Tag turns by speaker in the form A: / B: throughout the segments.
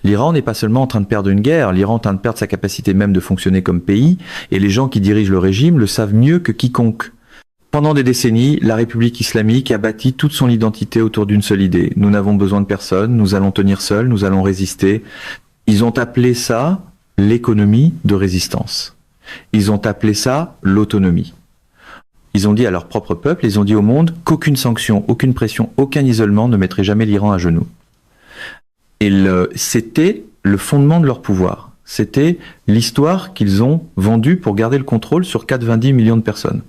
A: L'Iran n'est pas seulement en train de perdre une guerre, l'Iran est en train de perdre sa capacité même de fonctionner comme pays, et les gens qui dirigent le régime le savent mieux que quiconque. Pendant des décennies, la République islamique a bâti toute son identité autour d'une seule idée. Nous n'avons besoin de personne, nous allons tenir seuls, nous allons résister. Ils ont appelé ça l'économie de résistance. Ils ont appelé ça l'autonomie. Ils ont dit à leur propre peuple, ils ont dit au monde qu'aucune sanction, aucune pression, aucun isolement ne mettrait jamais l'Iran à genoux. Et c'était le fondement de leur pouvoir. C'était l'histoire qu'ils ont vendue pour garder le contrôle sur 90 millions de personnes.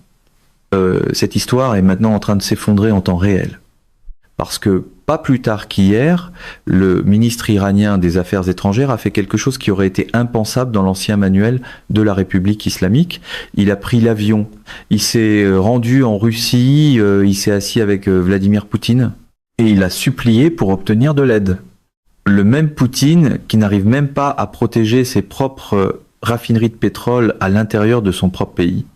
A: Cette histoire est maintenant en train de s'effondrer en temps réel. Parce que, pas plus tard qu'hier, le ministre iranien des Affaires étrangères a fait quelque chose qui aurait été impensable dans l'ancien manuel de la République islamique. Il a pris l'avion, il s'est rendu en Russie, il s'est assis avec Vladimir Poutine, et il a supplié pour obtenir de l'aide. Le même Poutine qui n'arrive même pas à protéger ses propres raffineries de pétrole à l'intérieur de son propre pays.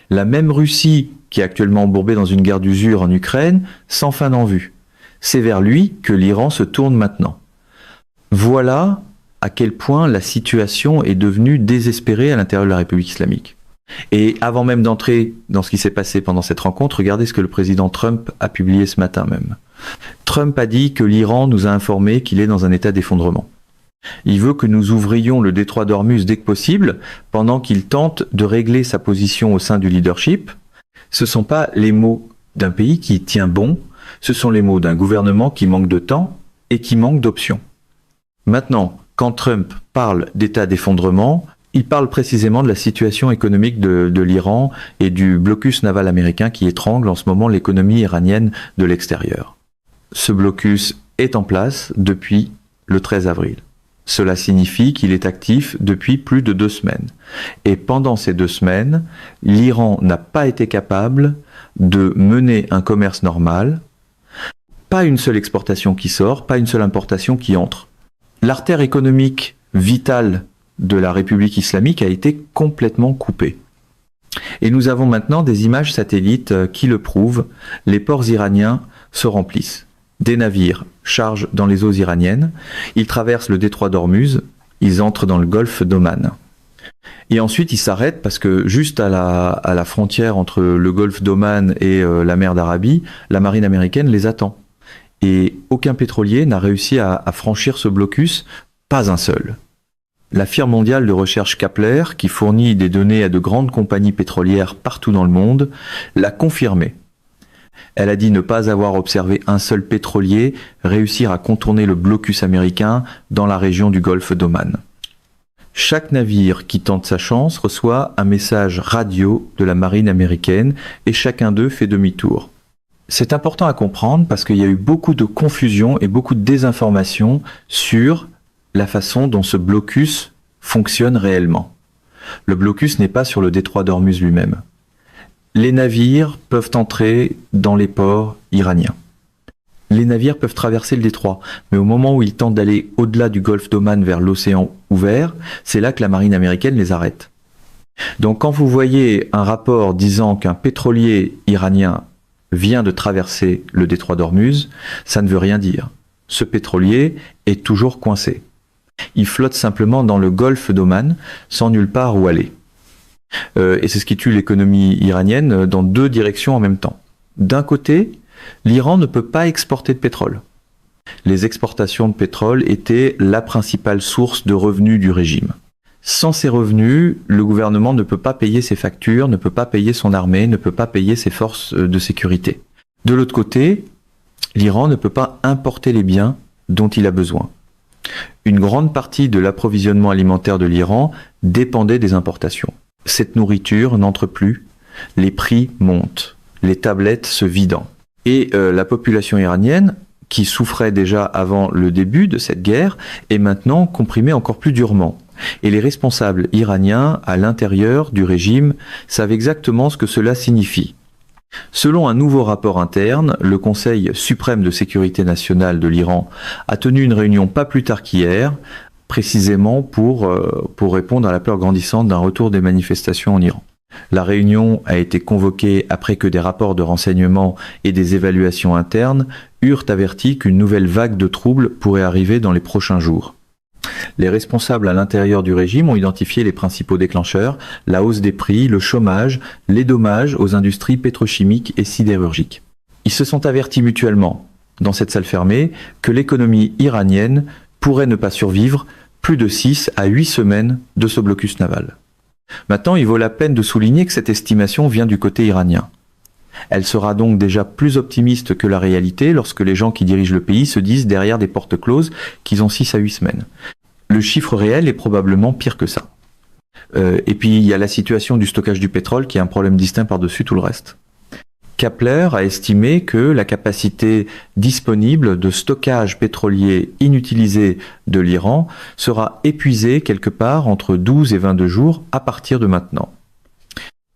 A: La même Russie qui est actuellement embourbée dans une guerre d'usure en Ukraine, sans fin en vue. C'est vers lui que l'Iran se tourne maintenant. Voilà à quel point la situation est devenue désespérée à l'intérieur de la République islamique. Et avant même d'entrer dans ce qui s'est passé pendant cette rencontre, regardez ce que le président Trump a publié ce matin même. Trump a dit que l'Iran nous a informé qu'il est dans un état d'effondrement. Il veut que nous ouvrions le détroit d'Ormuz dès que possible, pendant qu'il tente de régler sa position au sein du leadership. Ce ne sont pas les mots d'un pays qui tient bon, ce sont les mots d'un gouvernement qui manque de temps et qui manque d'options. Maintenant, quand Trump parle d'état d'effondrement, il parle précisément de la situation économique de l'Iran et du blocus naval américain qui étrangle en ce moment l'économie iranienne de l'extérieur. Ce blocus est en place depuis le 13 avril. Cela signifie qu'il est actif depuis plus de 2 semaines. Et pendant ces 2 semaines, l'Iran n'a pas été capable de mener un commerce normal, pas une seule exportation qui sort, pas une seule importation qui entre. L'artère économique vitale de la République islamique a été complètement coupée. Et nous avons maintenant des images satellites qui le prouvent. Les ports iraniens se remplissent. Des navires chargent dans les eaux iraniennes, ils traversent le détroit d'Ormuz, ils entrent dans le golfe d'Oman. Et ensuite ils s'arrêtent parce que juste à la frontière entre le golfe d'Oman et la mer d'Arabie, la marine américaine les attend. Et aucun pétrolier n'a réussi à franchir ce blocus, pas un seul. La firme mondiale de recherche Kepler, qui fournit des données à de grandes compagnies pétrolières partout dans le monde, l'a confirmé. Elle a dit ne pas avoir observé un seul pétrolier réussir à contourner le blocus américain dans la région du golfe d'Oman. Chaque navire qui tente sa chance reçoit un message radio de la marine américaine et chacun d'eux fait demi-tour. C'est important à comprendre parce qu'il y a eu beaucoup de confusion et beaucoup de désinformation sur la façon dont ce blocus fonctionne réellement. Le blocus n'est pas sur le détroit d'Ormuz lui-même. Les navires peuvent entrer dans les ports iraniens. Les navires peuvent traverser le détroit, mais au moment où ils tentent d'aller au-delà du golfe d'Oman vers l'océan ouvert, c'est là que la marine américaine les arrête. Donc quand vous voyez un rapport disant qu'un pétrolier iranien vient de traverser le détroit d'Ormuz, ça ne veut rien dire. Ce pétrolier est toujours coincé. Il flotte simplement dans le golfe d'Oman, sans nulle part où aller. Et c'est ce qui tue l'économie iranienne dans 2 directions en même temps. D'un côté, l'Iran ne peut pas exporter de pétrole. Les exportations de pétrole étaient la principale source de revenus du régime. Sans ces revenus, le gouvernement ne peut pas payer ses factures, ne peut pas payer son armée, ne peut pas payer ses forces de sécurité. De l'autre côté, l'Iran ne peut pas importer les biens dont il a besoin. Une grande partie de l'approvisionnement alimentaire de l'Iran dépendait des importations. Cette nourriture n'entre plus, les prix montent, les tablettes se vident. Et la population iranienne, qui souffrait déjà avant le début de cette guerre, est maintenant comprimée encore plus durement. Et les responsables iraniens, à l'intérieur du régime, savent exactement ce que cela signifie. Selon un nouveau rapport interne, le Conseil suprême de sécurité nationale de l'Iran a tenu une réunion pas plus tard qu'hier, précisément pour répondre à la peur grandissante d'un retour des manifestations en Iran. La réunion a été convoquée après que des rapports de renseignement et des évaluations internes eurent averti qu'une nouvelle vague de troubles pourrait arriver dans les prochains jours. Les responsables à l'intérieur du régime ont identifié les principaux déclencheurs, la hausse des prix, le chômage, les dommages aux industries pétrochimiques et sidérurgiques. Ils se sont avertis mutuellement, dans cette salle fermée, que l'économie iranienne pourrait ne pas survivre plus de 6 à 8 semaines de ce blocus naval. Maintenant, il vaut la peine de souligner que cette estimation vient du côté iranien. Elle sera donc déjà plus optimiste que la réalité lorsque les gens qui dirigent le pays se disent derrière des portes closes qu'ils ont 6 à 8 semaines. Le chiffre réel est probablement pire que ça. Et puis il y a la situation du stockage du pétrole qui est un problème distinct par-dessus tout le reste. Kepler a estimé que la capacité disponible de stockage pétrolier inutilisé de l'Iran sera épuisée quelque part entre 12 et 22 jours à partir de maintenant.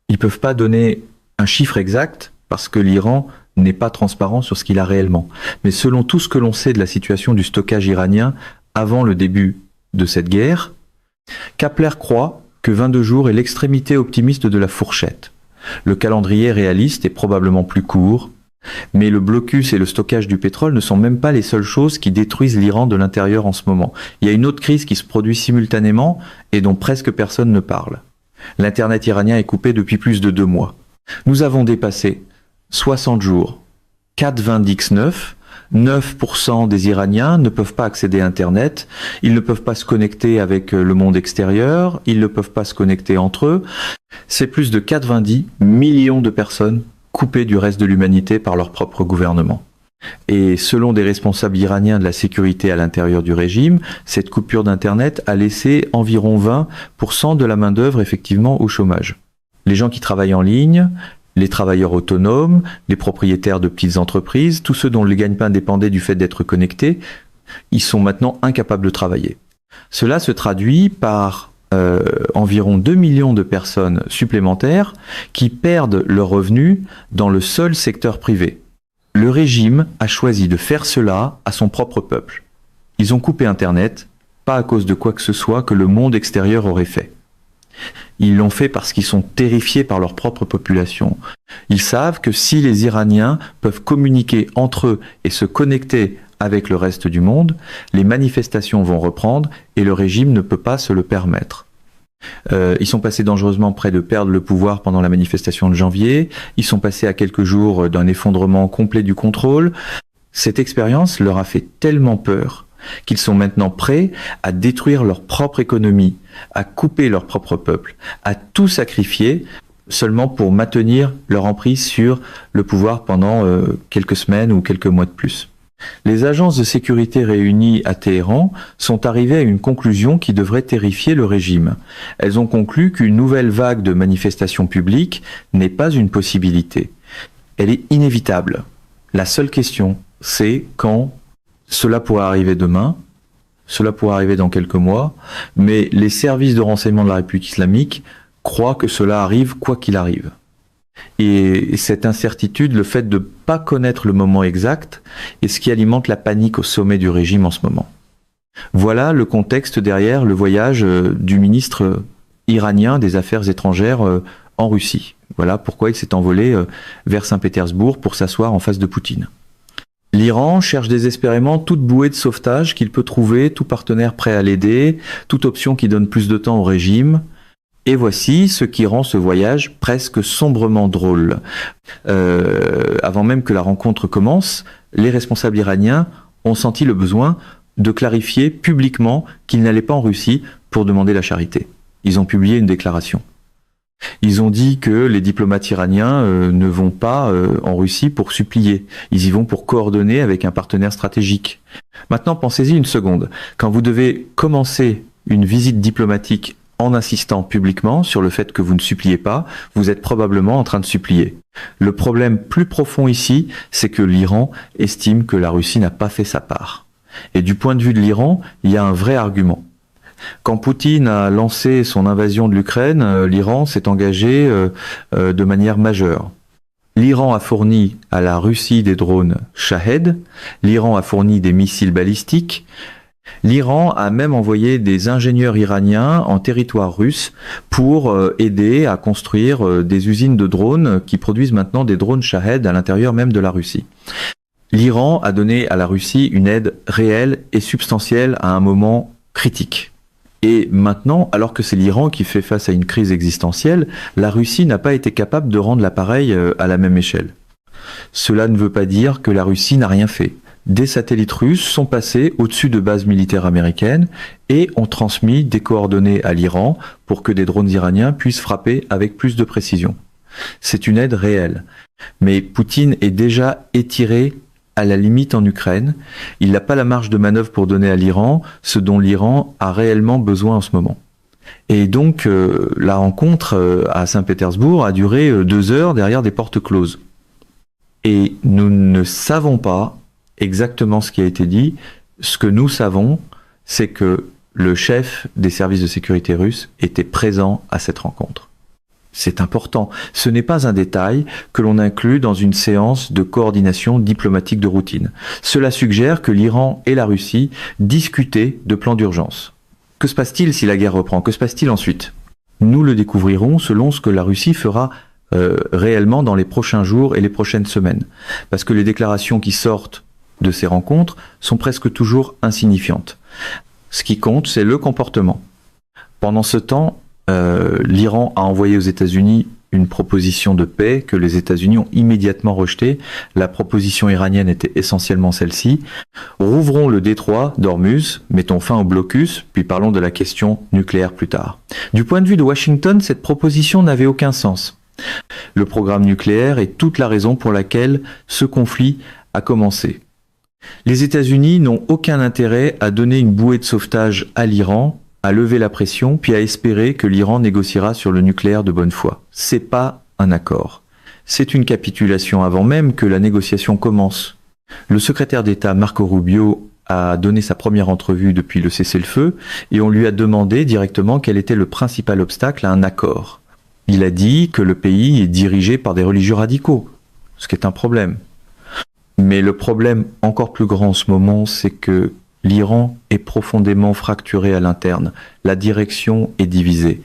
A: Ils ne peuvent pas donner un chiffre exact parce que l'Iran n'est pas transparent sur ce qu'il a réellement. Mais selon tout ce que l'on sait de la situation du stockage iranien avant le début de cette guerre, Kepler croit que 22 jours est l'extrémité optimiste de la fourchette. Le calendrier réaliste est probablement plus court, mais le blocus et le stockage du pétrole ne sont même pas les seules choses qui détruisent l'Iran de l'intérieur en ce moment. Il y a une autre crise qui se produit simultanément et dont presque personne ne parle. L'Internet iranien est coupé depuis plus de 2 mois. Nous avons dépassé 60 jours, 4,29, 9% des Iraniens ne peuvent pas accéder à Internet, ils ne peuvent pas se connecter avec le monde extérieur, ils ne peuvent pas se connecter entre eux. C'est plus de 90 millions de personnes coupées du reste de l'humanité par leur propre gouvernement. Et selon des responsables iraniens de la sécurité à l'intérieur du régime, cette coupure d'Internet a laissé environ 20% de la main-d'œuvre effectivement au chômage. Les gens qui travaillent en ligne, les travailleurs autonomes, les propriétaires de petites entreprises, tous ceux dont le gagne-pain dépendait du fait d'être connectés, ils sont maintenant incapables de travailler. Cela se traduit par environ 2 millions de personnes supplémentaires qui perdent leurs revenus dans le seul secteur privé. Le régime a choisi de faire cela à son propre peuple. Ils ont coupé Internet, pas à cause de quoi que ce soit que le monde extérieur aurait fait. Ils l'ont fait parce qu'ils sont terrifiés par leur propre population. Ils savent que si les Iraniens peuvent communiquer entre eux et se connecter avec le reste du monde, les manifestations vont reprendre et le régime ne peut pas se le permettre. Ils sont passés dangereusement près de perdre le pouvoir pendant la manifestation de janvier. Ils sont passés à quelques jours d'un effondrement complet du contrôle. Cette expérience leur a fait tellement peur qu'ils sont maintenant prêts à détruire leur propre économie, à couper leur propre peuple, à tout sacrifier seulement pour maintenir leur emprise sur le pouvoir pendant quelques semaines ou quelques mois de plus. Les agences de sécurité réunies à Téhéran sont arrivées à une conclusion qui devrait terrifier le régime. Elles ont conclu qu'une nouvelle vague de manifestations publiques n'est pas une possibilité. Elle est inévitable. La seule question, c'est quand cela pourrait arriver demain, cela pourrait arriver dans quelques mois, mais les services de renseignement de la République islamique croient que cela arrive quoi qu'il arrive. Et cette incertitude, le fait de ne pas connaître le moment exact, est ce qui alimente la panique au sommet du régime en ce moment. Voilà le contexte derrière le voyage du ministre iranien des Affaires étrangères en Russie. Voilà pourquoi il s'est envolé vers Saint-Pétersbourg pour s'asseoir en face de Poutine. L'Iran cherche désespérément toute bouée de sauvetage qu'il peut trouver, tout partenaire prêt à l'aider, toute option qui donne plus de temps au régime. Et voici ce qui rend ce voyage presque sombrement drôle. Avant même que la rencontre commence, les responsables iraniens ont senti le besoin de clarifier publiquement qu'ils n'allaient pas en Russie pour demander la charité. Ils ont publié une déclaration. Ils ont dit que les diplomates iraniens ne vont pas en Russie pour supplier. Ils y vont pour coordonner avec un partenaire stratégique. Maintenant, pensez-y une seconde. Quand vous devez commencer une visite diplomatique en insistant publiquement sur le fait que vous ne suppliez pas, vous êtes probablement en train de supplier. Le problème plus profond ici, c'est que l'Iran estime que la Russie n'a pas fait sa part. Et du point de vue de l'Iran, il y a un vrai argument. Quand Poutine a lancé son invasion de l'Ukraine, l'Iran s'est engagé de manière majeure. L'Iran a fourni à la Russie des drones Shahed, l'Iran a fourni des missiles balistiques, l'Iran a même envoyé des ingénieurs iraniens en territoire russe pour aider à construire des usines de drones qui produisent maintenant des drones Shahed à l'intérieur même de la Russie. L'Iran a donné à la Russie une aide réelle et substantielle à un moment critique. Et maintenant, alors que c'est l'Iran qui fait face à une crise existentielle, la Russie n'a pas été capable de rendre l'appareil à la même échelle. Cela ne veut pas dire que la Russie n'a rien fait. Des satellites russes sont passés au-dessus de bases militaires américaines et ont transmis des coordonnées à l'Iran pour que des drones iraniens puissent frapper avec plus de précision. C'est une aide réelle. Mais Poutine est déjà étiré à la limite en Ukraine. Il n'a pas la marge de manœuvre pour donner à l'Iran ce dont l'Iran a réellement besoin en ce moment. Et donc, la rencontre à Saint-Pétersbourg a duré 2 heures derrière des portes closes. Et nous ne savons pas exactement ce qui a été dit. Ce que nous savons, c'est que le chef des services de sécurité russes était présent à cette rencontre. C'est important. Ce n'est pas un détail que l'on inclut dans une séance de coordination diplomatique de routine. Cela suggère que l'Iran et la Russie discutaient de plans d'urgence. Que se passe-t-il si la guerre reprend? Que se passe-t-il ensuite? Nous le découvrirons selon ce que la Russie fera réellement dans les prochains jours et les prochaines semaines. Parce que les déclarations qui sortent de ces rencontres sont presque toujours insignifiantes. Ce qui compte, c'est le comportement. Pendant ce temps, l'Iran a envoyé aux États-Unis une proposition de paix que les États-Unis ont immédiatement rejetée. La proposition iranienne était essentiellement celle-ci. Rouvrons le détroit d'Ormuz, mettons fin au blocus, puis parlons de la question nucléaire plus tard. Du point de vue de Washington, cette proposition n'avait aucun sens. Le programme nucléaire est toute la raison pour laquelle ce conflit a commencé. Les États-Unis n'ont aucun intérêt à donner une bouée de sauvetage à l'Iran, à lever la pression, puis à espérer que l'Iran négociera sur le nucléaire de bonne foi. C'est pas un accord. C'est une capitulation avant même que la négociation commence. Le secrétaire d'État Marco Rubio a donné sa première entrevue depuis le cessez-le-feu et on lui a demandé directement quel était le principal obstacle à un accord. Il a dit que le pays est dirigé par des religieux radicaux, ce qui est un problème. Mais le problème encore plus grand en ce moment, c'est que l'Iran est profondément fracturé à l'interne. La direction est divisée.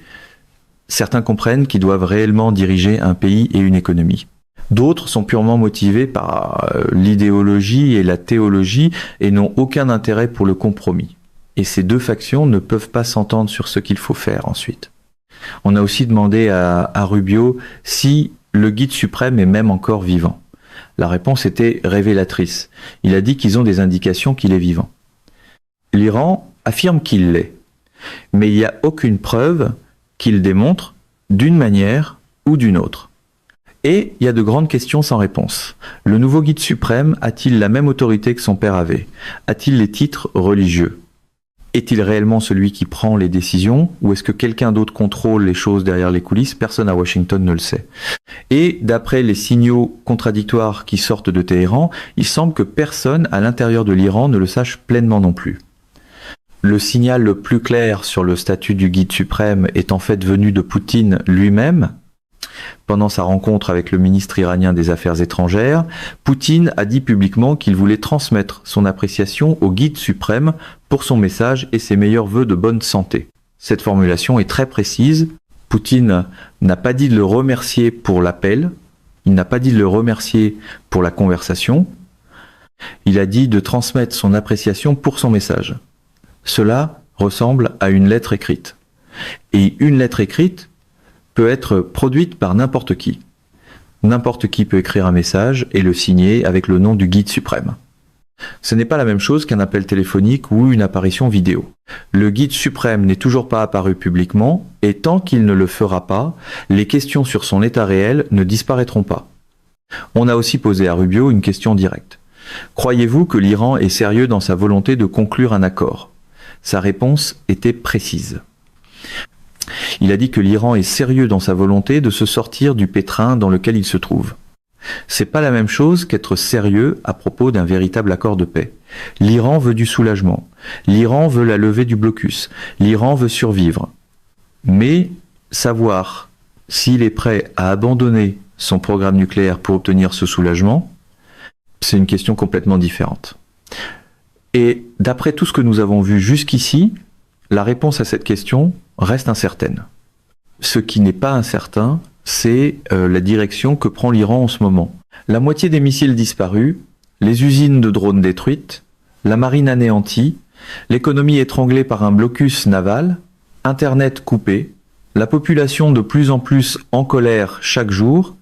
A: Certains comprennent qu'ils doivent réellement diriger un pays et une économie. D'autres sont purement motivés par l'idéologie et la théologie et n'ont aucun intérêt pour le compromis. Et ces deux factions ne peuvent pas s'entendre sur ce qu'il faut faire ensuite. On a aussi demandé à Rubio si le guide suprême est même encore vivant. La réponse était révélatrice. Il a dit qu'ils ont des indications qu'il est vivant. L'Iran affirme qu'il l'est, mais il n'y a aucune preuve qu'il démontre d'une manière ou d'une autre. Et il y a de grandes questions sans réponse. Le nouveau guide suprême a-t-il la même autorité que son père avait? A-t-il les titres religieux? Est-il réellement celui qui prend les décisions ou est-ce que quelqu'un d'autre contrôle les choses derrière les coulisses? Personne à Washington ne le sait. Et d'après les signaux contradictoires qui sortent de Téhéran, il semble que personne à l'intérieur de l'Iran ne le sache pleinement non plus. Le signal le plus clair sur le statut du guide suprême est en fait venu de Poutine lui-même. Pendant sa rencontre avec le ministre iranien des Affaires étrangères, Poutine a dit publiquement qu'il voulait transmettre son appréciation au guide suprême pour son message et ses meilleurs vœux de bonne santé. Cette formulation est très précise. Poutine n'a pas dit de le remercier pour l'appel, il n'a pas dit de le remercier pour la conversation, il a dit de transmettre son appréciation pour son message. Cela ressemble à une lettre écrite. Et une lettre écrite peut être produite par n'importe qui. N'importe qui peut écrire un message et le signer avec le nom du guide suprême. Ce n'est pas la même chose qu'un appel téléphonique ou une apparition vidéo. Le guide suprême n'est toujours pas apparu publiquement et tant qu'il ne le fera pas, les questions sur son état réel ne disparaîtront pas. On a aussi posé à Rubio une question directe. Croyez-vous que l'Iran est sérieux dans sa volonté de conclure un accord? Sa réponse était précise. Il a dit que l'Iran est sérieux dans sa volonté de se sortir du pétrin dans lequel il se trouve. C'est pas la même chose qu'être sérieux à propos d'un véritable accord de paix. L'Iran veut du soulagement. L'Iran veut la levée du blocus. L'Iran veut survivre. Mais savoir s'il est prêt à abandonner son programme nucléaire pour obtenir ce soulagement, c'est une question complètement différente. Et d'après tout ce que nous avons vu jusqu'ici, la réponse à cette question reste incertaine. Ce qui n'est pas incertain, c'est la direction que prend l'Iran en ce moment. La moitié des missiles disparus, les usines de drones détruites, la marine anéantie, L'économie étranglée par un blocus naval, Internet coupé, la population de plus en plus en colère chaque jour,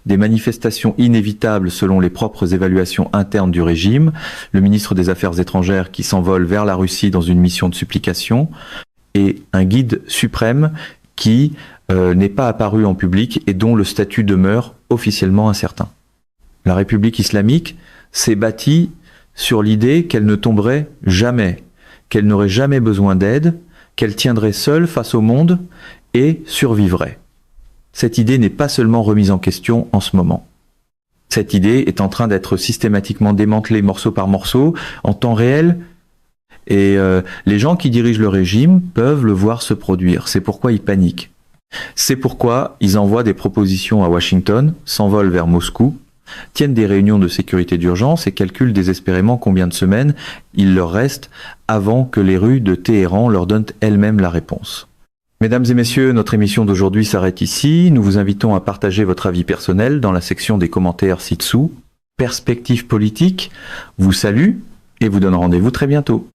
A: des manifestations inévitables selon les propres évaluations internes du régime, le ministre des Affaires étrangères qui s'envole vers la Russie dans une mission de supplication, et un guide suprême qui n'est pas apparu en public et dont le statut demeure officiellement incertain. La République islamique s'est bâtie sur l'idée qu'elle ne tomberait jamais, qu'elle n'aurait jamais besoin d'aide, qu'elle tiendrait seule face au monde et survivrait. Cette idée n'est pas seulement remise en question en ce moment. Cette idée est en train d'être systématiquement démantelée morceau par morceau, en temps réel, et les gens qui dirigent le régime peuvent le voir se produire. C'est pourquoi ils paniquent. C'est pourquoi ils envoient des propositions à Washington, s'envolent vers Moscou, tiennent des réunions de sécurité d'urgence et calculent désespérément combien de semaines il leur reste avant que les rues de Téhéran leur donnent elles-mêmes la réponse. Mesdames et messieurs, notre émission d'aujourd'hui s'arrête ici. Nous vous invitons à partager votre avis personnel dans la section des commentaires ci-dessous. Perspective politique vous salue et vous donne rendez-vous très bientôt.